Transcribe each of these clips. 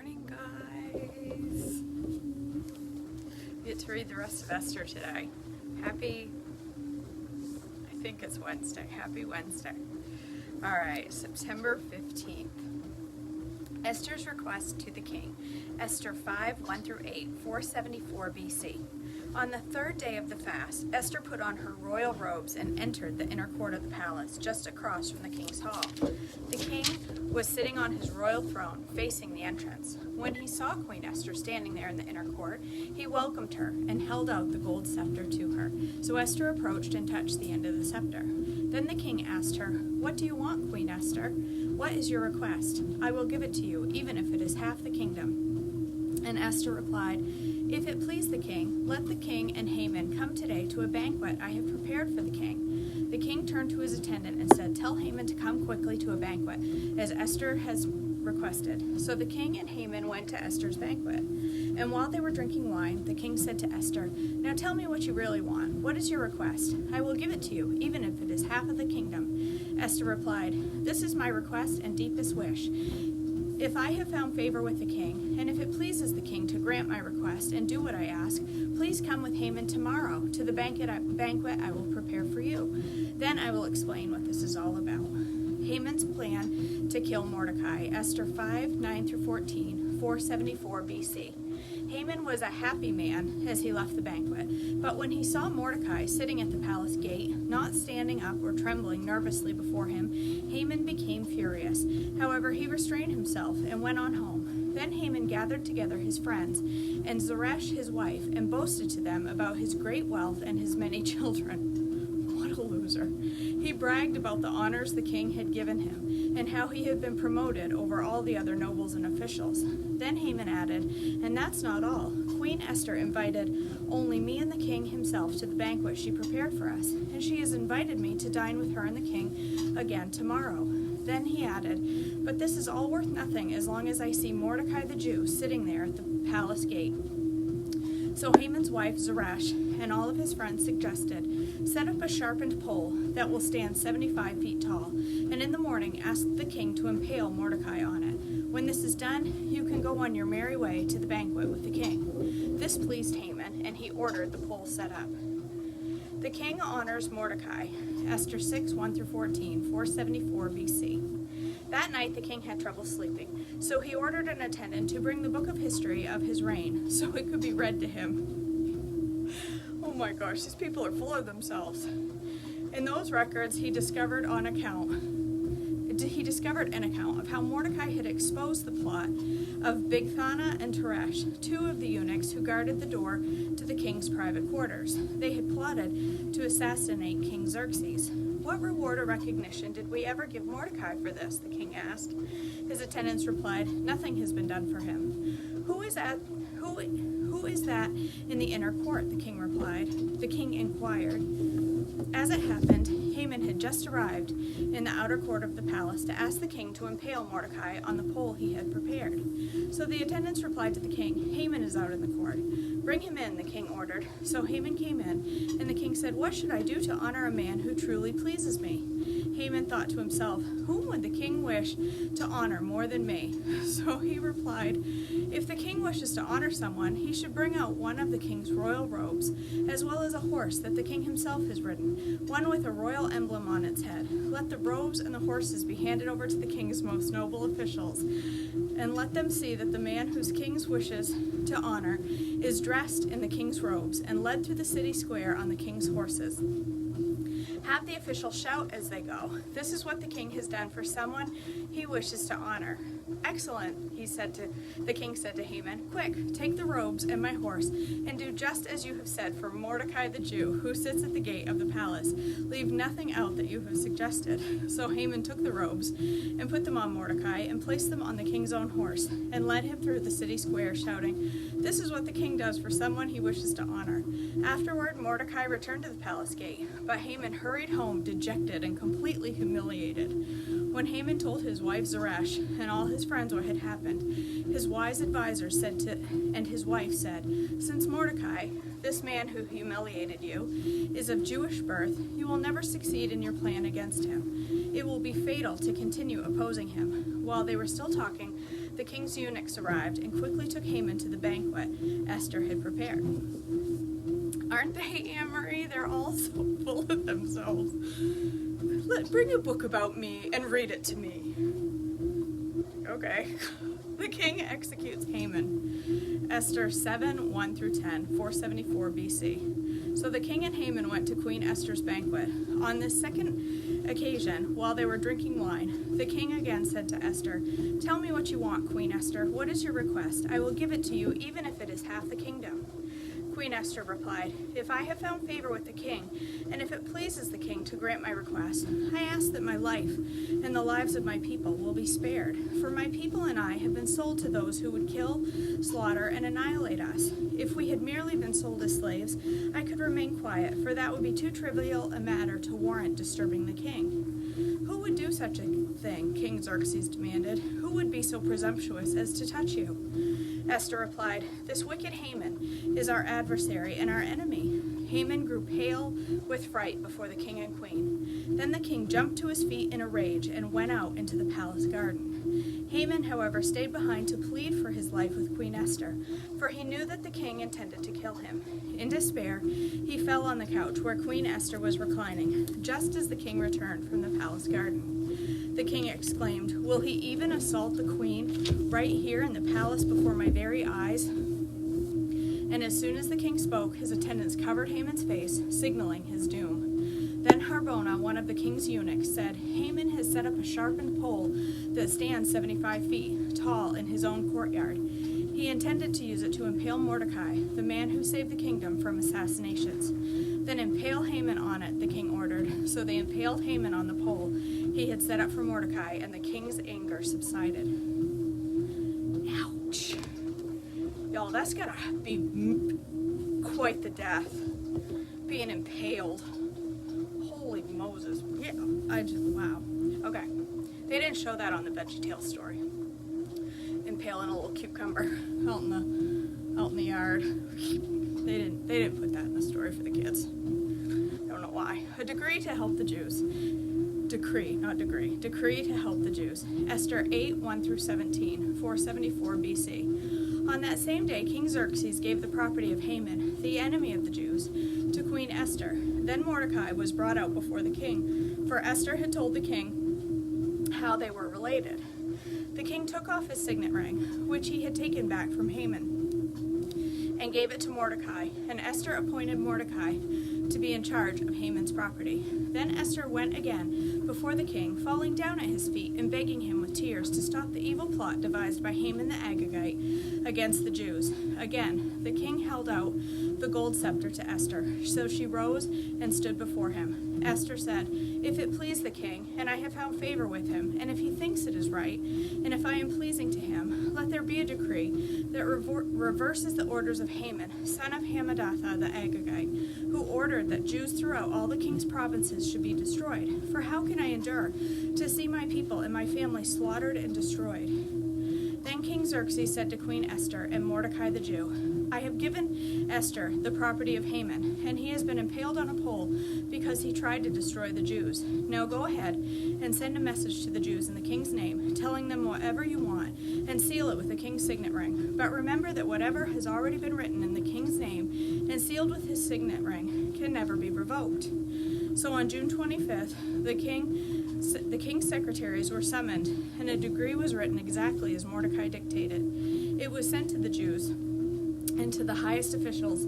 morning, guys. We get to read the rest of Esther today. I think it's Wednesday. Happy Wednesday. All right, September 15th. Esther's request to the king. Esther 5:1-8, 474 BC. On the third day of the fast, Esther put on her royal robes and entered the inner court of the palace, just across from the king's hall. The king was sitting on his royal throne, facing the entrance. When he saw Queen Esther standing there in the inner court, he welcomed her and held out the gold scepter to her. So Esther approached and touched the end of the scepter. Then the king asked her, "What do you want, Queen Esther? What is your request? I will give it to you, even if it is half the kingdom." And Esther replied, "If it please the king, let the king and Haman come today to a banquet I have prepared for the king." The king turned to his attendant and said, "Tell Haman to come quickly to a banquet, as Esther has requested." So the king and Haman went to Esther's banquet. And while they were drinking wine, the king said to Esther, "Now tell me what you really want. What is your request? I will give it to you, even if it is half of the kingdom." Esther replied, "This is my request and deepest wish. If I have found favor with the king, and if it pleases the king to grant my request and do what I ask, please come with Haman tomorrow to the banquet I will prepare for you. Then I will explain what this is all about." Haman's plan to kill Mordecai, Esther 5:9-14, 474 BC. Haman was a happy man as he left the banquet, but when he saw Mordecai sitting at the palace gate, not standing up or trembling nervously before him, Haman became furious. However, he restrained himself and went on home. Then Haman gathered together his friends and Zeresh his wife and boasted to them about his great wealth and his many children. What a loser. He bragged about the honors the king had given him and how he had been promoted over all the other nobles and officials. Then Haman added, "And that's not all. Queen Esther invited only me and the king himself to the banquet she prepared for us, and she has invited me to dine with her and the king again tomorrow." Then he added, "But this is all worth nothing as long as I see Mordecai the Jew sitting there at the palace gate." So Haman's wife Zeresh and all of his friends suggested, "Set up a sharpened pole that will stand 75 feet tall, and in the morning ask the king to impale Mordecai on it. When this is done, you can go on your merry way to the banquet with the king." This pleased Haman, and he ordered the pole set up. The king honors Mordecai, Esther 6:1-14, 474 BC. That night the king had trouble sleeping, so he ordered an attendant to bring the book of history of his reign so it could be read to him. Oh my gosh, these people are full of themselves. In those records, he discovered an account of how Mordecai had exposed the plot of Bigthana and Teresh, two of the eunuchs who guarded the door to the king's private quarters. They had plotted to assassinate King Xerxes. "What reward or recognition did we ever give Mordecai for this?" the king asked. His attendants replied, "Nothing has been done for him." Who is that in the inner court?" the king replied. The king inquired. As it happened, Haman had just arrived in the outer court of the palace to ask the king to impale Mordecai on the pole he had prepared. So the attendants replied to the king, "Haman is out in the court." "Bring him in," the king ordered. So Haman came in, and the king said, "What should I do to honor a man who truly pleases me?" Haman thought to himself, "Whom would the king wish to honor more than me?" So he replied, "If the king wishes to honor someone, he should bring out one of the king's royal robes, as well as a horse that the king himself has ridden, one with a royal emblem on its head. Let the robes and the horses be handed over to the king's most noble officials, and let them see that the man whose king wishes to honor is dressed in the king's robes and led through the city square on the king's horses. Have the officials shout as they go, 'This is what the king has done for someone he wishes to honor.'" "Excellent," the king said to Haman. "Quick, take the robes and my horse, and do just as you have said for Mordecai the Jew, who sits at the gate of the palace. Leave nothing out that you have suggested." So Haman took the robes and put them on Mordecai and placed them on the king's own horse and led him through the city square, shouting, "This is what the king does for someone he wishes to honor." Afterward, Mordecai returned to the palace gate, but Haman hurried home dejected and completely humiliated. When Haman told his wife Zeresh and all his friends what had happened, his wise advisors and his wife said, "Since Mordecai, this man who humiliated you, is of Jewish birth, you will never succeed in your plan against him. It will be fatal to continue opposing him." While they were still talking, the king's eunuchs arrived and quickly took Haman to the banquet Esther had prepared. Aren't they, Anne-Marie? They're all so full of themselves. Bring a book about me and read it to me. Okay. The king executes Haman. Esther 7, 1 through 10, 474 BC. So the king and Haman went to Queen Esther's banquet. On this second occasion, while they were drinking wine, the king again said to Esther, "Tell me what you want, Queen Esther. What is your request? I will give it to you, even if it is half the kingdom." Queen Esther replied, "If I have found favor with the king, and if it pleases the king to grant my request, I ask that my life and the lives of my people will be spared. For my people and I have been sold to those who would kill, slaughter, and annihilate us. If we had merely been sold as slaves, I could remain quiet, for that would be too trivial a matter to warrant disturbing the king." "Who would do such a thing?" King Xerxes demanded. "Who would be so presumptuous as to touch you?" Esther replied, "This wicked Haman is our adversary and our enemy." Haman grew pale with fright before the king and queen. Then the king jumped to his feet in a rage and went out into the palace garden. Haman, however, stayed behind to plead for his life with Queen Esther, for he knew that the king intended to kill him. In despair, he fell on the couch where Queen Esther was reclining, just as the king returned from the palace garden. The king exclaimed, "Will he even assault the queen right here in the palace before my very eyes?" And as soon as the king spoke, his attendants covered Haman's face, signaling his doom. Then Harbona, one of the king's eunuchs, said, "Haman has set up a sharpened pole that stands 75 feet tall in his own courtyard. He intended to use it to impale Mordecai, the man who saved the kingdom from assassinations. Then impale Haman on it," the king ordered. So they impaled Haman on the pole he had set up for Mordecai, and the king's anger subsided. Ouch. Y'all, that's gotta be quite the death. Being impaled. Holy Moses. Yeah, wow. Okay. They didn't show that on the VeggieTales story. Impaling a little cucumber out in the yard. They didn't put that in the story for the kids. Don't know why. A decree to help the Jews. Decree to help the Jews. Esther 8, 1 through 17, 474 BC. On that same day, King Xerxes gave the property of Haman, the enemy of the Jews, to Queen Esther. Then Mordecai was brought out before the king, for Esther had told the king how they were related. The king took off his signet ring, which he had taken back from Haman, and gave it to Mordecai, and Esther appointed Mordecai to be in charge of Haman's property. Then Esther went again before the king, falling down at his feet and begging him with tears to stop the evil plot devised by Haman the Agagite against the Jews. Again, the king held out the gold scepter to Esther, so she rose and stood before him. Esther said, "If it please the king, and I have found favor with him, and if he thinks it is right, and if I am pleasing to him, let there be a decree that reverses the orders of Haman, son of Hammedatha the Agagite, who ordered that Jews throughout all the king's provinces should be destroyed. For how can I endure to see my people and my family slaughtered and destroyed?" Then King Xerxes said to Queen Esther and Mordecai the Jew, "I have given Esther the property of Haman, and he has been impaled on a pole because he tried to destroy the Jews. Now go ahead and send a message to the Jews in the king's name, telling them whatever you want, and seal it with the king's signet ring. But remember that whatever has already been written in the king's name and sealed with his signet ring can never be revoked." So on June 25th, the king's secretaries were summoned, and a decree was written exactly as Mordecai dictated. It was sent to the Jews and to the highest officials,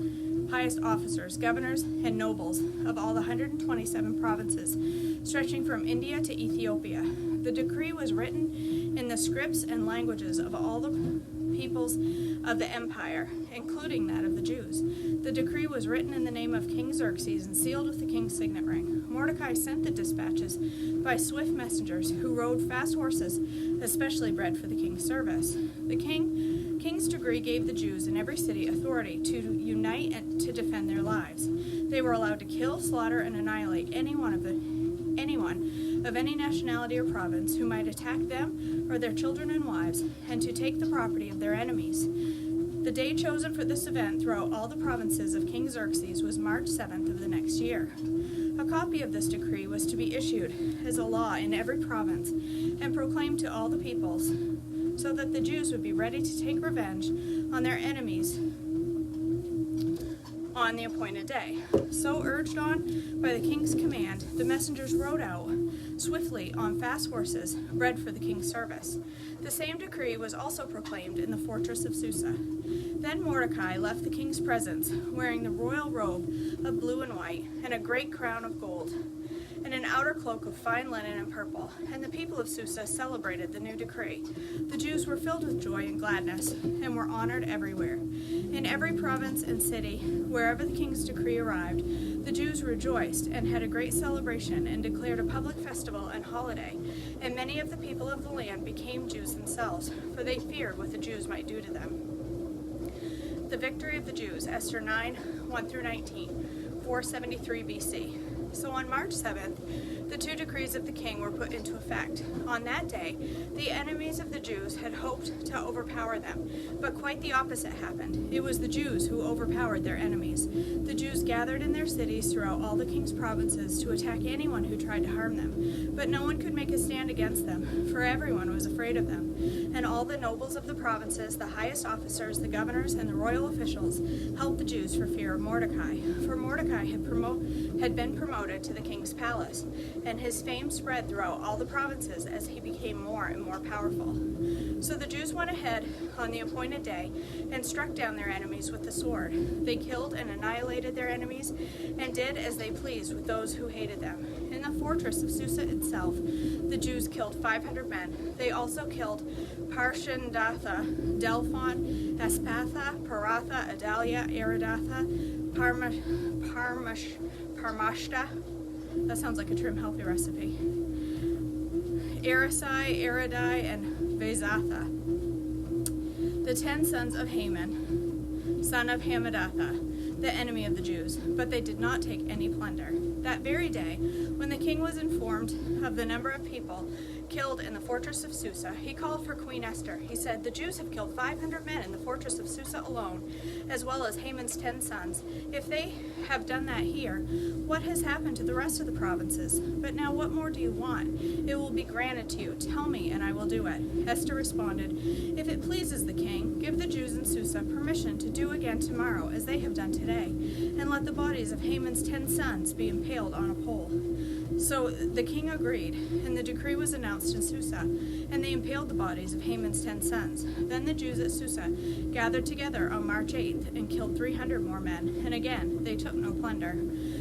highest officers, governors, and nobles of all the 127 provinces, stretching from India to Ethiopia. The decree was written in the scripts and languages of all the peoples of the empire, including that of the Jews. The decree was written in the name of King Xerxes and sealed with the king's signet ring. Mordecai sent the dispatches by swift messengers who rode fast horses, especially bred for the king's service. The king's decree gave the Jews in every city authority to unite and to defend their lives. They were allowed to kill, slaughter, and annihilate anyone of any nationality or province who might attack them or their children and wives, and to take the property of their enemies. The day chosen for this event throughout all the provinces of King Xerxes was March 7th of the next year. A copy of this decree was to be issued as a law in every province and proclaimed to all the peoples so that the Jews would be ready to take revenge on their enemies on the appointed day. So urged on by the king's command, the messengers rode out swiftly on fast horses, bred for the king's service. The same decree was also proclaimed in the fortress of Susa. Then Mordecai left the king's presence, wearing the royal robe of blue and white, and a great crown of gold, and an outer cloak of fine linen and purple. And the people of Susa celebrated the new decree. The Jews were filled with joy and gladness, and were honored everywhere. In every province and city, wherever the king's decree arrived, the Jews rejoiced and had a great celebration and declared a public festival and holiday. And many of the people of the land became Jews themselves, for they feared what the Jews might do to them. The victory of the Jews, Esther 9, 1 through 19, 473 BC. So on March 7th, the two decrees of the king were put into effect. On that day, the enemies of the Jews had hoped to overpower them, but quite the opposite happened. It was the Jews who overpowered their enemies. The Jews gathered in their cities throughout all the king's provinces to attack anyone who tried to harm them, but no one could make a stand against them, for everyone was afraid of them. And all the nobles of the provinces, the highest officers, the governors, and the royal officials helped the Jews for fear of Mordecai. For Mordecai had been promoted to the king's palace, and his fame spread throughout all the provinces as he became more and more powerful. So the Jews went ahead on the appointed day and struck down their enemies with the sword. They killed and annihilated their enemies and did as they pleased with those who hated them. In the fortress of Susa itself, the Jews killed 500 men. They also killed Parshandatha, Delphon, Aspatha, Paratha, Adalia, Aridatha, Parmashta. That sounds like a Trim Healthy recipe. Arisai, Aridai, and Vezatha. The 10 sons of Haman, son of Hammedatha, the enemy of the Jews, but they did not take any plunder. That very day, when the king was informed of the number of people killed in the fortress of Susa, he called for Queen Esther. He said, "The Jews have killed 500 men in the fortress of Susa alone, as well as Haman's 10 sons. If they have done that here, what has happened to the rest of the provinces? But now what more do you want? It will be granted to you. Tell me, and I will do it." Esther responded, "If it pleases the king, give the Jews in Susa permission to do again tomorrow as they have done today, and let the bodies of Haman's 10 sons be impaled on a pole." So the king agreed, and the decree was announced in Susa, and they impaled the bodies of Haman's 10 sons. Then the Jews at Susa gathered together on March 8th and killed 300 more men, and again they took no plunder.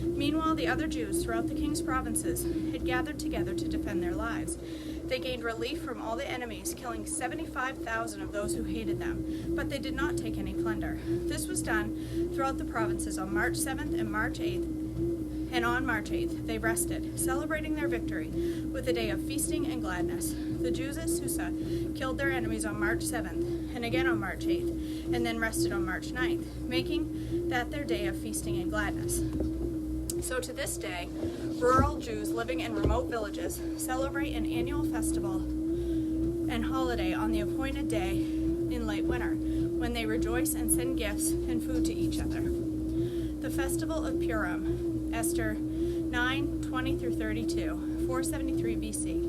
Meanwhile, the other Jews throughout the king's provinces had gathered together to defend their lives. They gained relief from all the enemies, killing 75,000 of those who hated them, but they did not take any plunder. This was done throughout the provinces on March 7th and March 8th. And on March 8th, they rested, celebrating their victory with a day of feasting and gladness. The Jews at Susa killed their enemies on March 7th, and again on March 8th, and then rested on March 9th, making that their day of feasting and gladness. So to this day, rural Jews living in remote villages celebrate an annual festival and holiday on the appointed day in late winter, when they rejoice and send gifts and food to each other. The Festival of Purim, Esther 9, 20 through 32, 473 BC.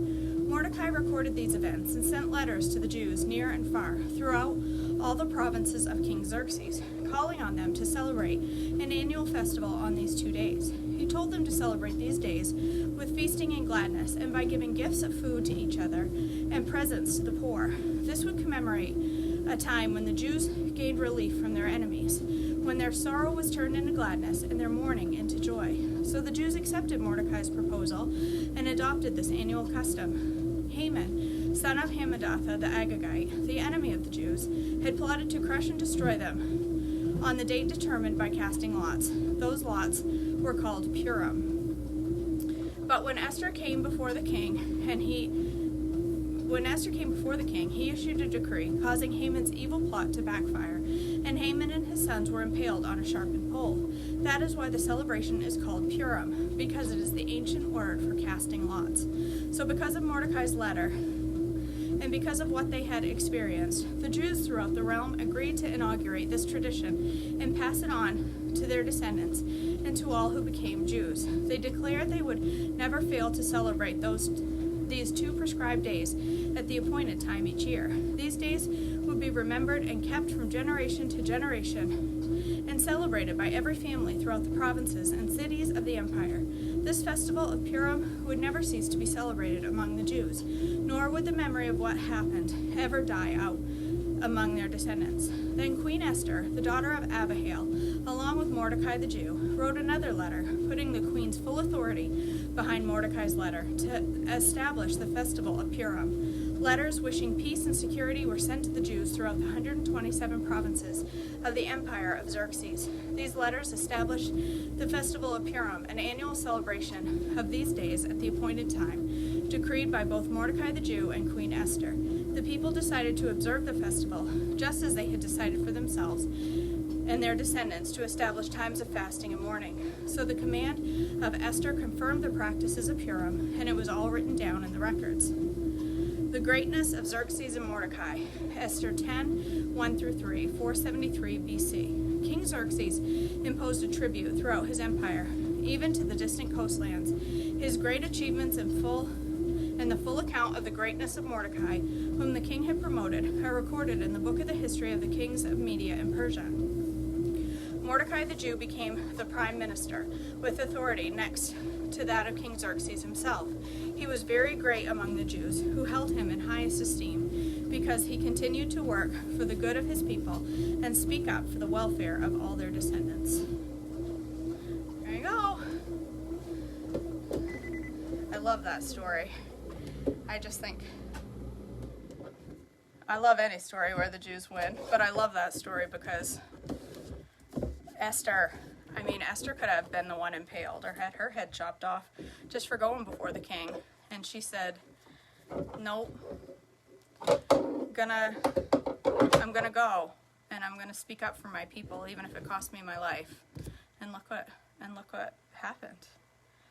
Mordecai recorded these events and sent letters to the Jews near and far throughout all the provinces of King Xerxes, calling on them to celebrate an annual festival on these 2 days. He told them to celebrate these days with feasting and gladness, and by giving gifts of food to each other and presents to the poor. This would commemorate a time when the Jews gained relief from their enemies, when their sorrow was turned into gladness and their mourning into joy. So the Jews accepted Mordecai's proposal and adopted this annual custom. Haman, son of Hammedatha the Agagite, the enemy of the Jews, had plotted to crush and destroy them on the date determined by casting lots. Those lots were called Purim. But when Esther came before the king, he issued a decree causing Haman's evil plot to backfire, and Haman and his sons were impaled on a sharpened pole. That is why the celebration is called Purim, because it is the ancient word for casting lots. So because of Mordecai's letter, and because of what they had experienced, the Jews throughout the realm agreed to inaugurate this tradition and pass it on to their descendants and to all who became Jews. They declared they would never fail to celebrate those these 2 prescribed days at the appointed time each year. These days would be remembered and kept from generation to generation and celebrated by every family throughout the provinces and cities of the empire. This festival of Purim would never cease to be celebrated among the Jews, nor would the memory of what happened ever die out among their descendants. Then Queen Esther, the daughter of Abihail, along with Mordecai the Jew, wrote another letter, putting the queen's full authority behind Mordecai's letter to establish the festival of Purim. Letters wishing peace and security were sent to the Jews throughout the 127 provinces of the empire of Xerxes. These letters established the festival of Purim, an annual celebration of these days at the appointed time, decreed by both Mordecai the Jew and Queen Esther. The people decided to observe the festival, just as they had decided for themselves and their descendants to establish times of fasting and mourning. So the command of Esther confirmed the practices of Purim, and it was all written down in the records. The greatness of Xerxes and Mordecai, Esther 10, 1-3, 473 BC. King Xerxes imposed a tribute throughout his empire, even to the distant coastlands. His great achievements and the full account of the greatness of Mordecai, whom the king had promoted, are recorded in the book of the history of the kings of Media and Persia. Mordecai the Jew became the prime minister, with authority next to that of King Xerxes himself. He was very great among the Jews, who held him in highest esteem, because he continued to work for the good of his people and speak up for the welfare of all their descendants. There you go. I love that story. I just think, I love any story where the Jews win, but I love that story because Esther could have been the one impaled or had her head chopped off just for going before the king. And she said, nope, I'm gonna go and I'm gonna speak up for my people, even if it costs me my life. And look what happened.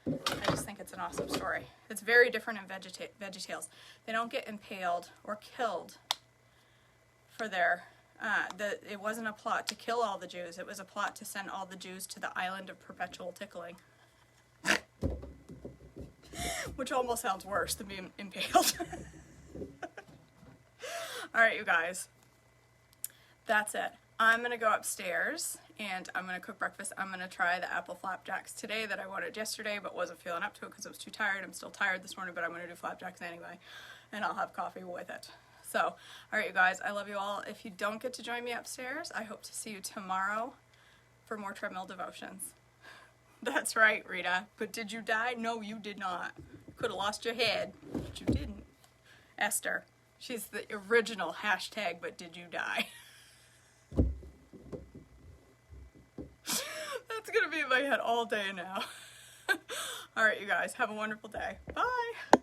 I just think it's an awesome story. It's very different in VeggieTales. They don't get impaled or killed for their it wasn't a plot to kill all the Jews. It was a plot to send all the Jews to the island of perpetual tickling. Which almost sounds worse than being impaled. Alright, you guys. That's it. I'm going to go upstairs and I'm going to cook breakfast. I'm going to try the apple flapjacks today that I wanted yesterday but wasn't feeling up to it because I was too tired. I'm still tired this morning, but I'm going to do flapjacks anyway. And I'll have coffee with it. So, alright you guys, I love you all. If you don't get to join me upstairs, I hope to see you tomorrow for more Treadmill Devotions. That's right, Rita. But did you die? No, you did not. You could have lost your head, but you didn't. Esther. She's the original hashtag, but did you die? That's going to be in my head all day now. Alright, you guys, have a wonderful day. Bye!